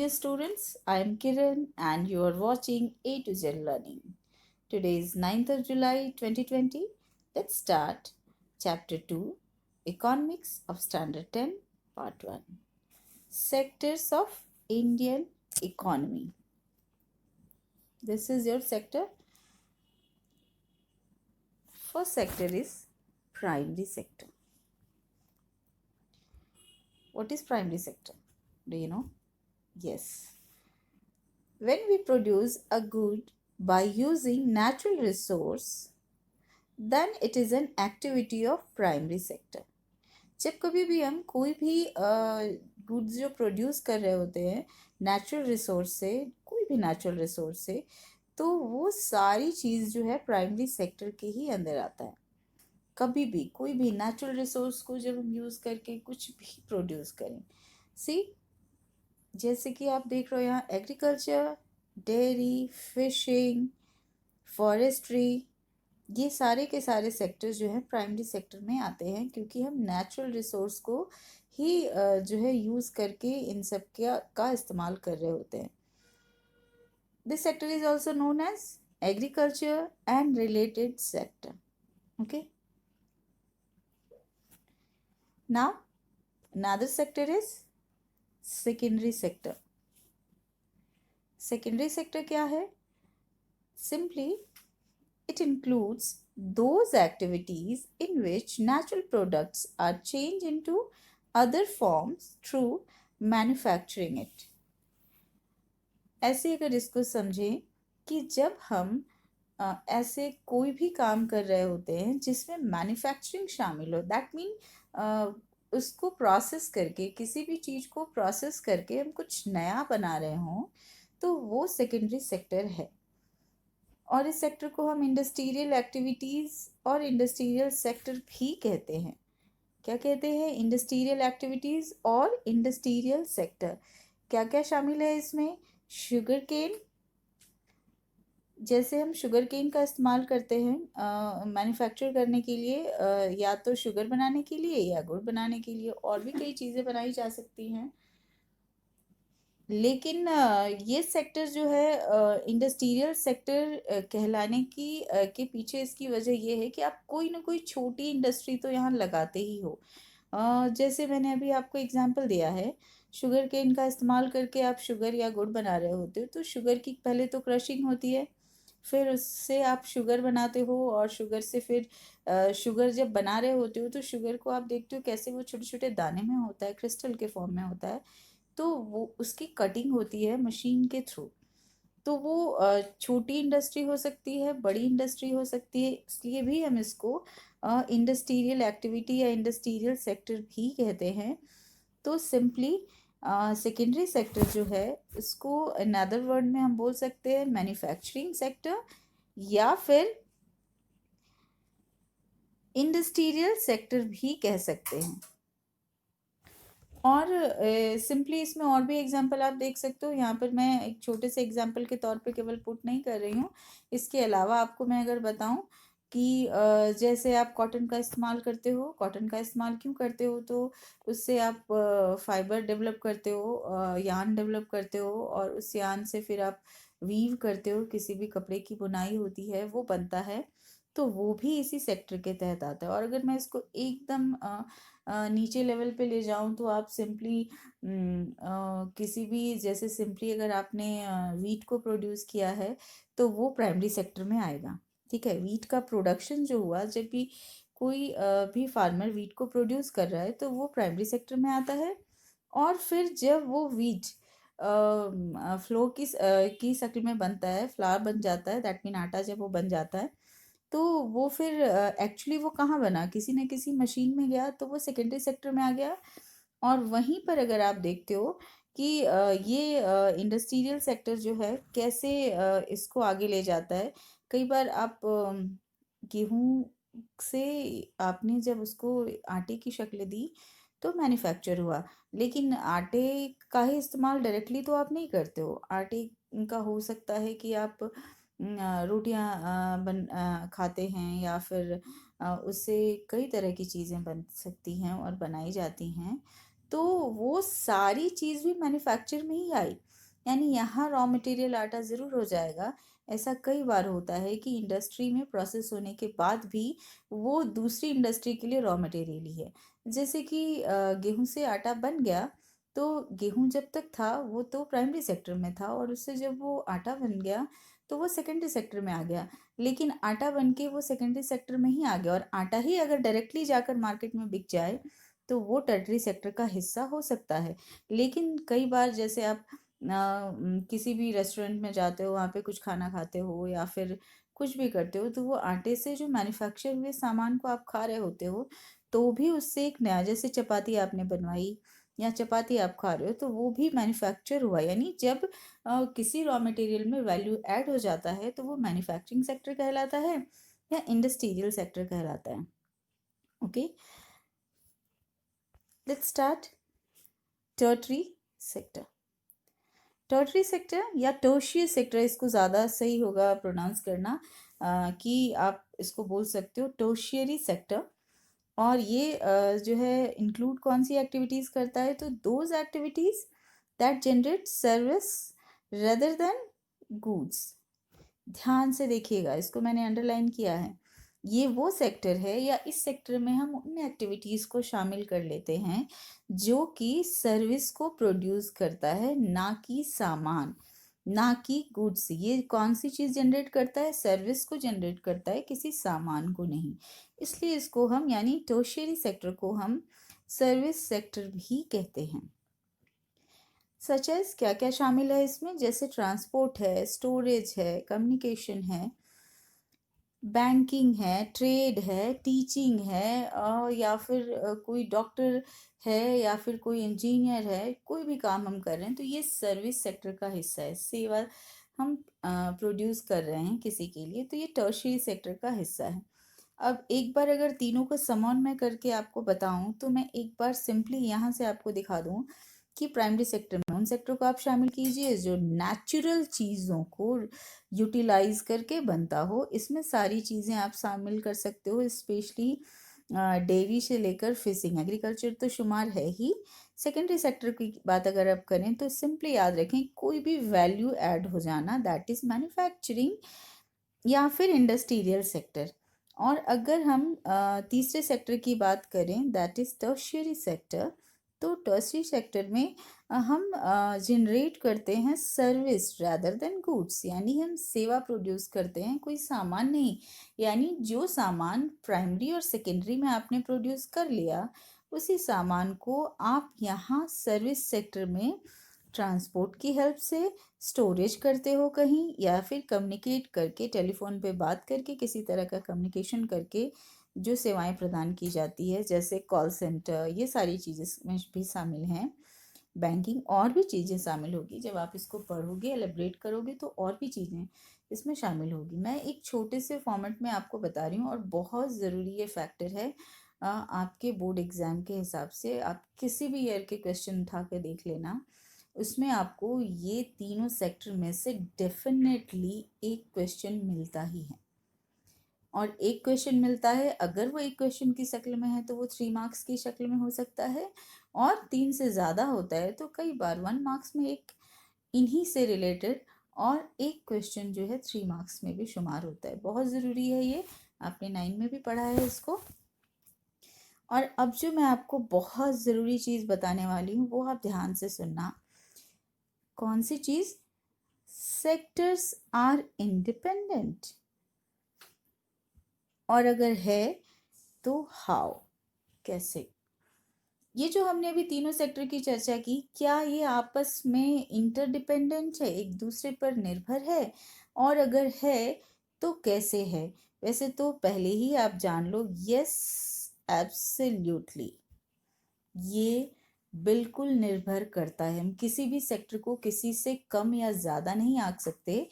dear students, I am Kiran and you are watching A to Z Learning. Today is 9th of July 2020. Let's start Chapter 2 Economics of Standard 10 Part 1 Sectors of Indian Economy. This is your sector. First sector is primary sector. What is primary sector? Do you know? Yes. When we produce a good by using natural resource, then it is an activity of primary sector. जब कभी भी हम कोई भी goods जो produce कर रहे होते हैं नेचुरल रिसोर्स से, कोई भी नेचुरल रिसोर्स से, तो वो सारी चीज़ जो है प्राइमरी सेक्टर के ही अंदर आता है. कभी भी कोई भी नेचुरल रिसोर्स को जब हम यूज़ करके कुछ भी प्रोड्यूस करें, सी जैसे कि आप देख रहे हो यहाँ एग्रीकल्चर, डेयरी, फिशिंग, फॉरेस्ट्री, ये सारे के सारे सेक्टर्स जो हैं प्राइमरी सेक्टर में आते हैं क्योंकि हम नेचुरल रिसोर्स को ही जो है यूज़ करके इन सब का इस्तेमाल कर रहे होते हैं. This sector is also known as agriculture and related sector. Okay, now another sector is secondary sector. Secondary sector क्या है? Simply it includes those activities in which natural products are changed into other forms through manufacturing it. ऐसे अगर इसको समझें कि जब हम ऐसे कोई भी काम कर रहे होते हैं जिसमें मैन्युफैक्चरिंग शामिल हो, दैट मीन उसको प्रोसेस करके, किसी भी चीज़ को प्रोसेस करके हम कुछ नया बना रहे हों, तो वो सेकेंडरी सेक्टर है. और इस सेक्टर को हम इंडस्ट्रियल एक्टिविटीज़ और इंडस्ट्रियल सेक्टर भी कहते हैं. क्या कहते हैं? इंडस्ट्रियल एक्टिविटीज़ और इंडस्ट्रियल सेक्टर. क्या क्या शामिल है इसमें? शुगर केन, जैसे हम शुगर केन का इस्तेमाल करते हैं मैन्युफैक्चर करने के लिए, या तो शुगर बनाने के लिए या गुड़ बनाने के लिए, और भी कई चीज़ें बनाई जा सकती हैं. लेकिन ये सेक्टर जो है इंडस्ट्रियल सेक्टर कहलाने के पीछे इसकी वजह ये है कि आप कोई ना कोई छोटी इंडस्ट्री तो यहाँ लगाते ही हो. जैसे मैंने अभी आपको एग्जांपल दिया है, शुगर केन का इस्तेमाल करके आप शुगर या गुड़ बना रहे होते हो, तो शुगर की पहले तो क्रशिंग होती है, फिर उससे आप शुगर बनाते हो, और शुगर से फिर शुगर जब बना रहे होते हो तो शुगर को आप देखते हो कैसे वो छोटे छोटे दाने में होता है, क्रिस्टल के फॉर्म में होता है, तो वो उसकी कटिंग होती है मशीन के थ्रू. तो वो छोटी इंडस्ट्री हो सकती है, बड़ी इंडस्ट्री हो सकती है, इसलिए भी हम इसको इंडस्ट्रियल एक्टिविटी या इंडस्ट्रियल सेक्टर भी कहते हैं. तो सिंपली सेकेंडरी सेक्टर जो है इसको अनदर वर्ड में हम बोल सकते हैं मैन्युफैक्चरिंग सेक्टर या फिर इंडस्ट्रियल सेक्टर भी कह सकते हैं. और सिंपली इसमें और भी एग्जांपल आप देख सकते हो. यहाँ पर मैं एक छोटे से एग्जांपल के तौर पे केवल पुट नहीं कर रही हूँ. इसके अलावा आपको मैं अगर बताऊँ कि जैसे आप कॉटन का इस्तेमाल करते हो, कॉटन का इस्तेमाल क्यों करते हो? तो उससे आप फाइबर डेवलप करते हो, यान डेवलप करते हो, और उस यान से फिर आप वीव करते हो, किसी भी कपड़े की बुनाई होती है वो बनता है, तो वो भी इसी सेक्टर के तहत आता है. और अगर मैं इसको एकदम नीचे लेवल पे ले जाऊं तो आप सिंपली किसी भी, जैसे सिंपली अगर आपने वीट को प्रोड्यूस किया है तो वो प्राइमरी सेक्टर में आएगा. ठीक है, वीट का प्रोडक्शन जो हुआ, जब भी कोई भी फार्मर वीट को प्रोड्यूस कर रहा है तो वो प्राइमरी सेक्टर में आता है. और फिर जब वो वीट फ्लो की शक्ल में बनता है, फ्लावर बन जाता है, दैट मीन आटा जब वो बन जाता है, तो वो फिर एक्चुअली वो कहाँ बना? किसी न किसी मशीन में गया, तो वो सेकेंडरी सेक्टर में आ गया. और वहीं पर अगर आप देखते हो कि ये इंडस्ट्रियल सेक्टर जो है कैसे इसको आगे ले जाता है. कई बार आप गेहूं से आपने जब उसको आटे की शक्ल दी तो मैन्युफैक्चर हुआ, लेकिन आटे का ही इस्तेमाल डायरेक्टली तो आप नहीं करते हो. आटे का हो सकता है कि आप रोटियां खाते हैं, या फिर उससे कई तरह की चीज़ें बन सकती हैं और बनाई जाती हैं. तो वो सारी चीज़ भी मैन्युफैक्चर में ही आई। यानी यहाँ रॉ मटेरियल आटा ज़रूर हो जाएगा। ऐसा कई बार होता है कि इंडस्ट्री में प्रोसेस होने के बाद भी वो दूसरी इंडस्ट्री के लिए रॉ मटेरियल ही है। जैसे कि गेहूँ से आटा बन गया, तो गेहूँ जब तक था वो तो प्राइमरी सेक्टर में था, और उससे जब वो आटा बन गया तो वो सेकेंडरी सेक्टर में आ गया। लेकिन आटा बन के वो सेकेंडरी सेक्टर में ही आ गया, और आटा ही अगर डायरेक्टली जाकर मार्केट में बिक जाए तो वो टर्टरी सेक्टर का हिस्सा हो सकता है। लेकिन कई बार जैसे आप किसी भी रेस्टोरेंट में जाते हो, वहाँ पे कुछ खाना खाते हो या फिर कुछ भी करते हो, तो वो आटे से जो मैन्युफैक्चर हुए सामान को आप खा रहे होते हो, तो भी उससे एक नया, जैसे चपाती आपने बनवाई या चपाती आप खा रहे हो, तो वो भी मैन्युफैक्चर हुआ। यानी जब किसी रॉ मटेरियल में वैल्यू ऐड हो जाता है तो वो मैन्युफैक्चरिंग सेक्टर कहलाता है या इंडस्ट्रियल सेक्टर कहलाता है। Okay, let's start. Tertiary sector, tertiary sector या टर्शियरी सेक्टर, इसको ज़्यादा सही होगा प्रोनाउंस करना, कि आप इसको बोल सकते हो टर्शियरी सेक्टर। और ये जो है इंक्लूड कौन सी एक्टिविटीज़ करता है, तो those activities that generate service rather than goods. ध्यान से देखिएगा, इसको मैंने अंडरलाइन किया है। ये वो सेक्टर है या इस सेक्टर में हम उन एक्टिविटीज़ को शामिल कर लेते हैं जो कि सर्विस को प्रोड्यूस करता है, ना कि सामान, ना कि गुड्स। ये कौन सी चीज़ जनरेट करता है, सर्विस को जनरेट करता है, किसी सामान को नहीं। इसलिए इसको हम, यानी टर्शियरी सेक्टर को हम सर्विस सेक्टर भी कहते हैं। सच एज क्या क्या शामिल है इसमें, जैसे ट्रांसपोर्ट है, स्टोरेज है, कम्युनिकेशन है, बैंकिंग है, ट्रेड है, टीचिंग है, या फिर कोई डॉक्टर है या फिर कोई इंजीनियर है, कोई भी काम हम कर रहे हैं तो ये सर्विस सेक्टर का हिस्सा है। सेवा हम प्रोड्यूस कर रहे हैं किसी के लिए, तो ये टर्शियरी सेक्टर का हिस्सा है। अब एक बार अगर तीनों को समॉन में करके आपको बताऊं, तो मैं एक बार सिंपली यहाँ से आपको दिखा दूं कि प्राइमरी सेक्टर में उन सेक्टर को आप शामिल कीजिए जो नेचुरल चीज़ों को यूटिलाइज करके बनता हो। इसमें सारी चीज़ें आप शामिल कर सकते हो, स्पेशली डेयरी से लेकर फिशिंग, एग्रीकल्चर तो शुमार है ही। सेकेंडरी सेक्टर की बात अगर आप करें तो सिंपली याद रखें, कोई भी वैल्यू ऐड हो जाना, दैट इज़ मैन्युफैक्चरिंग या फिर इंडस्ट्रियल सेक्टर। और अगर हम तीसरे सेक्टर की बात करें, दैट इज़ टर्शियरी सेक्टर, तो टर्शियरी सेक्टर में हम जनरेट करते हैं सर्विस रैदर देन गुड्स, यानी हम सेवा प्रोड्यूस करते हैं, कोई सामान नहीं। यानी जो सामान प्राइमरी और सेकेंडरी में आपने प्रोड्यूस कर लिया, उसी सामान को आप यहाँ सर्विस सेक्टर में ट्रांसपोर्ट की हेल्प से स्टोरेज करते हो कहीं, या फिर कम्युनिकेट करके, टेलीफोन पे बात करके, किसी तरह का कम्युनिकेशन करके जो सेवाएं प्रदान की जाती है, जैसे कॉल सेंटर, ये सारी चीज़ें इसमें भी शामिल हैं। बैंकिंग, और भी चीज़ें शामिल होगी। जब आप इसको पढ़ोगे, एलेबरेट करोगे, तो और भी चीज़ें इसमें शामिल होगी। मैं एक छोटे से फॉर्मेट में आपको बता रही हूँ, और बहुत ज़रूरी ये फैक्टर है आपके बोर्ड एग्ज़ाम के हिसाब से। आप किसी भी ईयर के क्वेश्चन उठा के देख लेना, उसमें आपको ये तीनों सेक्टर में से डेफिनेटली एक क्वेश्चन मिलता ही है। और एक क्वेश्चन मिलता है, अगर वो एक क्वेश्चन की शक्ल में है तो वो 3 मार्क्स की शक्ल में हो सकता है, और 3 से ज़्यादा होता है तो कई बार 1 मार्क्स में एक इन्हीं से रिलेटेड, और एक क्वेश्चन जो है 3 मार्क्स में भी शुमार होता है। बहुत ज़रूरी है ये, आपने 9 में भी पढ़ा है इसको। और अब जो मैं आपको बहुत ज़रूरी चीज़ बताने वाली हूँ, वो आप ध्यान से सुनना। कौन सी चीज़? सेक्टर्स आर इंडिपेंडेंट, और अगर है तो हाउ, कैसे? ये जो हमने अभी तीनों सेक्टर की चर्चा की, क्या ये आपस में इंटरडिपेंडेंट है, एक दूसरे पर निर्भर है? और अगर है तो कैसे है? वैसे तो पहले ही आप जान लो, यस, एब्सोल्युटली, ये बिल्कुल निर्भर करता है। हम किसी भी सेक्टर को किसी से कम या ज़्यादा नहीं आंक सकते,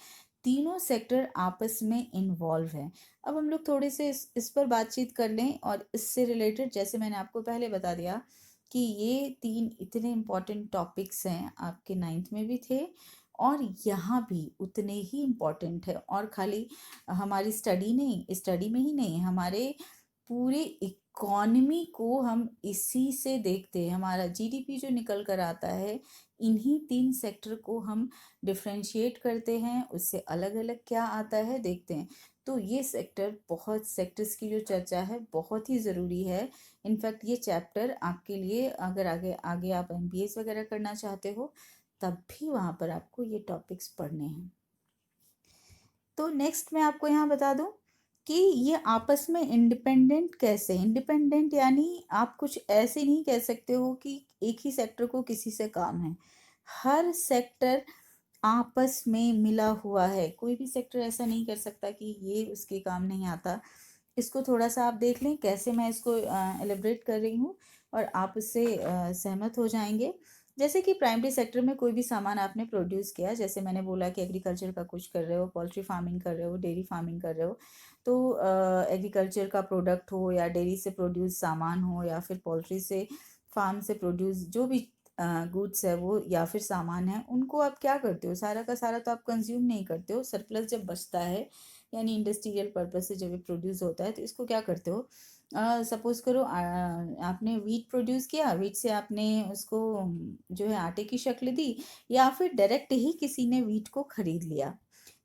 तीनों सेक्टर आपस में इन्वॉल्व हैं। अब हम लोग थोड़े से इस पर बातचीत कर लें, और इससे रिलेटेड, जैसे मैंने आपको पहले बता दिया कि ये 3 इतने इम्पॉर्टेंट टॉपिक्स हैं, आपके 9th में भी थे और यहाँ भी उतने ही इम्पॉर्टेंट है। और खाली हमारी स्टडी में ही नहीं, हमारे पूरे इकॉनमी को हम इसी से देखते हैं, हमारा जीडीपी जो निकल कर आता है इन्हीं 3 सेक्टर को हम डिफरेंशिएट करते हैं, उससे अलग अलग क्या आता है देखते हैं। तो ये सेक्टर, बहुत सेक्टर्स की जो चर्चा है बहुत ही ज़रूरी है। इनफैक्ट ये चैप्टर आपके लिए, अगर आगे आगे आप एमबीए वगैरह करना चाहते हो तब भी वहाँ पर आपको ये टॉपिक्स पढ़ने हैं। तो नेक्स्ट मैं आपको यहाँ बता दूं कि ये आपस में इंडिपेंडेंट कैसे, इंडिपेंडेंट यानी आप कुछ ऐसे नहीं कह सकते हो कि एक ही सेक्टर को किसी से काम है। हर सेक्टर आपस में मिला हुआ है, कोई भी सेक्टर ऐसा नहीं कर सकता कि ये उसके काम नहीं आता। इसको थोड़ा सा आप देख लें कैसे मैं इसको एलिब्रेट कर रही हूँ और आप उससे सहमत हो जाएंगे। जैसे कि प्राइमरी सेक्टर में कोई भी सामान आपने प्रोड्यूस किया, जैसे मैंने बोला कि एग्रीकल्चर का कुछ कर रहे हो, पोल्ट्री फार्मिंग कर रहे हो, डेयरी फार्मिंग कर रहे हो, तो एग्रीकल्चर का प्रोडक्ट हो या डेयरी से प्रोड्यूस सामान हो या फिर पोल्ट्री से, फार्म से प्रोड्यूस जो भी गुड्स है वो या फिर सामान है, उनको आप क्या करते हो, सारा का सारा तो आप कंज्यूम नहीं करते हो। सरप्लस जब बचता है यानी इंडस्ट्रियल पर्पज से जब ये प्रोड्यूस होता है तो इसको क्या करते हो, सपोज करो आपने वीट प्रोड्यूस किया, वीट से आपने उसको जो है आटे की शक्ल दी, या फिर डायरेक्ट ही किसी ने वीट को खरीद लिया।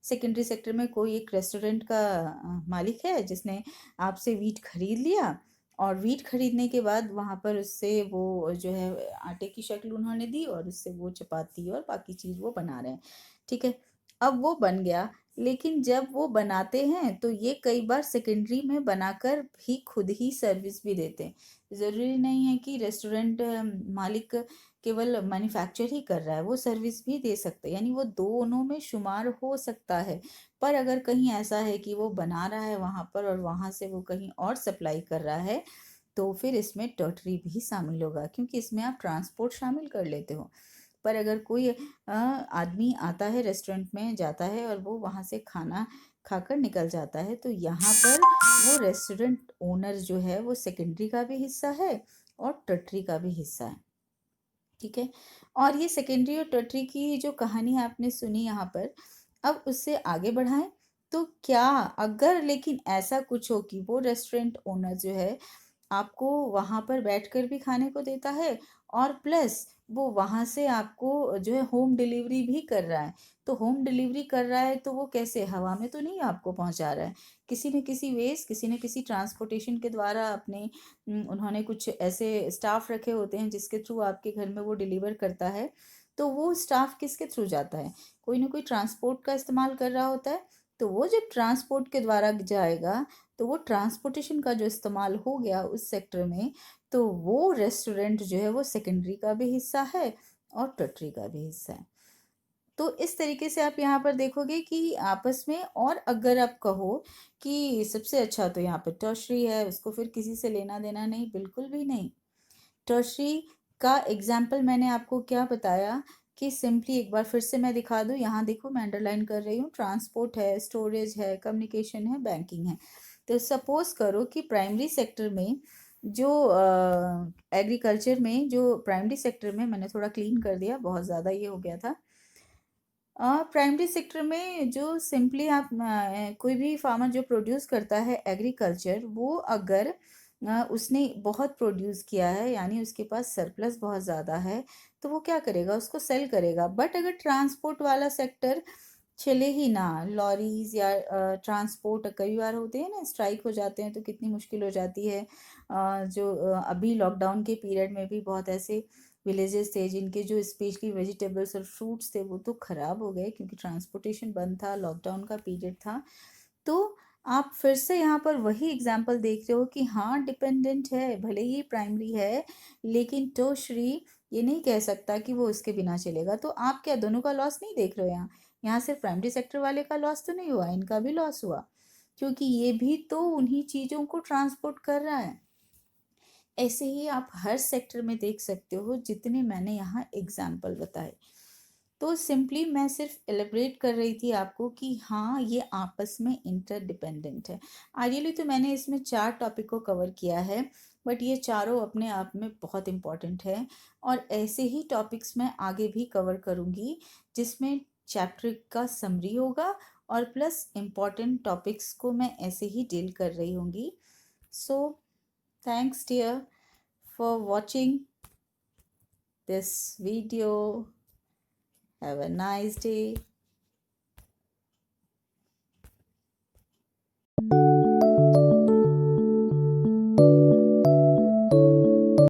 सेकेंडरी सेक्टर में कोई एक रेस्टोरेंट का मालिक है जिसने आपसे वीट खरीद लिया, और वीट खरीदने के बाद वहाँ पर उससे वो जो है आटे की शक्ल उन्होंने दी और उससे वो चपाती और बाकी चीज़ वो बना रहे हैं। ठीक है, अब वो बन गया, लेकिन जब वो बनाते हैं तो ये कई बार सेकेंडरी में बनाकर भी खुद ही सर्विस भी देते हैं। ज़रूरी नहीं है कि रेस्टोरेंट मालिक केवल मैन्युफैक्चर ही कर रहा है, वो सर्विस भी दे सकते हैं, यानी वो दोनों में शुमार हो सकता है। पर अगर कहीं ऐसा है कि वो बना रहा है वहाँ पर और वहाँ से वो कहीं और सप्लाई कर रहा है, तो फिर इसमें टर्टरी भी शामिल होगा, क्योंकि इसमें आप ट्रांसपोर्ट शामिल कर लेते हो। पर अगर कोई आदमी आता है, रेस्टोरेंट में जाता है और वो वहाँ से खाना खाकर निकल जाता है, तो यहाँ पर वो रेस्टोरेंट ओनर जो है वो सेकेंडरी का भी हिस्सा है और टर्टरी का भी हिस्सा है। ठीक है, और ये सेकेंडरी और टर्टरी की जो कहानी आपने सुनी यहाँ पर, अब उससे आगे बढ़ाएं तो क्या, अगर लेकिन ऐसा कुछ हो कि वो रेस्टोरेंट ओनर जो है आपको वहाँ पर बैठकर भी खाने को देता है और प्लस वो वहाँ से आपको जो है होम डिलीवरी भी कर रहा है, तो होम डिलीवरी कर रहा है तो वो कैसे, हवा में तो नहीं आपको पहुँचा रहा है, किसी न किसी वेज, किसी न किसी ट्रांसपोर्टेशन के द्वारा अपने उन्होंने कुछ ऐसे स्टाफ रखे होते हैं जिसके थ्रू आपके घर में वो डिलीवर करता है। तो वो स्टाफ किसके थ्रू जाता है, कोई ना कोई ट्रांसपोर्ट का इस्तेमाल कर रहा होता है। तो वो जब ट्रांसपोर्ट के द्वारा जाएगा, तो वो ट्रांसपोर्टेशन का जो इस्तेमाल हो गया उस सेक्टर में, तो वो रेस्टोरेंट जो है वो सेकेंडरी का भी हिस्सा है और टर्टरी का भी हिस्सा है। तो इस तरीके से आप यहाँ पर देखोगे कि आपस में, और अगर आप कहो कि सबसे अच्छा तो यहाँ पर टर्शरी है, उसको फिर किसी से लेना देना नहीं, बिल्कुल भी नहीं। टर्शरी का एग्जाम्पल मैंने आपको क्या बताया कि सिंपली एक बार फिर से मैं दिखा दूँ, यहाँ देखो मैं अंडरलाइन कर रही हूँ, ट्रांसपोर्ट है, स्टोरेज है, कम्युनिकेशन है, बैंकिंग है। तो सपोज करो कि प्राइमरी सेक्टर में जो एग्रीकल्चर में जो प्राइमरी सेक्टर में, मैंने थोड़ा क्लीन कर दिया, बहुत ज़्यादा ये हो गया था। प्राइमरी सेक्टर में जो सिंपली आप कोई भी फार्मर जो प्रोड्यूस करता है एग्रीकल्चर, वो अगर उसने बहुत प्रोड्यूस किया है यानी उसके पास सरप्लस बहुत ज़्यादा है, तो वो क्या करेगा, उसको सेल करेगा। बट अगर ट्रांसपोर्ट वाला सेक्टर चले ही ना, लॉरीज या ट्रांसपोर्ट कई बार होते हैं ना, स्ट्राइक हो जाते हैं तो कितनी मुश्किल हो जाती है। अभी लॉकडाउन के पीरियड में भी बहुत ऐसे विलेजेस थे जिनके जो स्पेशली वेजिटेबल्स और फ्रूट्स थे वो तो ख़राब हो गए क्योंकि ट्रांसपोर्टेशन बंद था, लॉकडाउन का पीरियड था। तो आप फिर से यहाँ पर वही एग्जाम्पल देख रहे हो कि हाँ डिपेंडेंट है, भले ही प्राइमरी है, लेकिन टर्शरी ये नहीं कह सकता कि वो उसके बिना चलेगा। तो आप क्या दोनों का लॉस नहीं देख रहे हो यहाँ, यहाँ सिर्फ प्राइमरी सेक्टर वाले का लॉस तो नहीं हुआ, इनका भी लॉस हुआ, क्योंकि ये भी तो उन्हीं चीज़ों को ट्रांसपोर्ट कर रहा है। ऐसे ही आप हर सेक्टर में देख सकते हो जितने मैंने यहाँ एग्जाम्पल बताए। तो सिंपली मैं सिर्फ एलिब्रेट कर रही थी आपको कि हाँ ये आपस में इंटरडिपेंडेंट है। आइडियली तो मैंने इसमें 4 टॉपिक को कवर किया है, बट ये चारों अपने आप में बहुत इम्पॉर्टेंट है, और ऐसे ही टॉपिक्स मैं आगे भी कवर करूँगी जिसमें चैप्टर का समरी होगा और प्लस इम्पॉर्टेंट टॉपिक्स को मैं ऐसे ही डील कर रही होंगी। सो Thanks, dear, for watching this video. Have a nice day.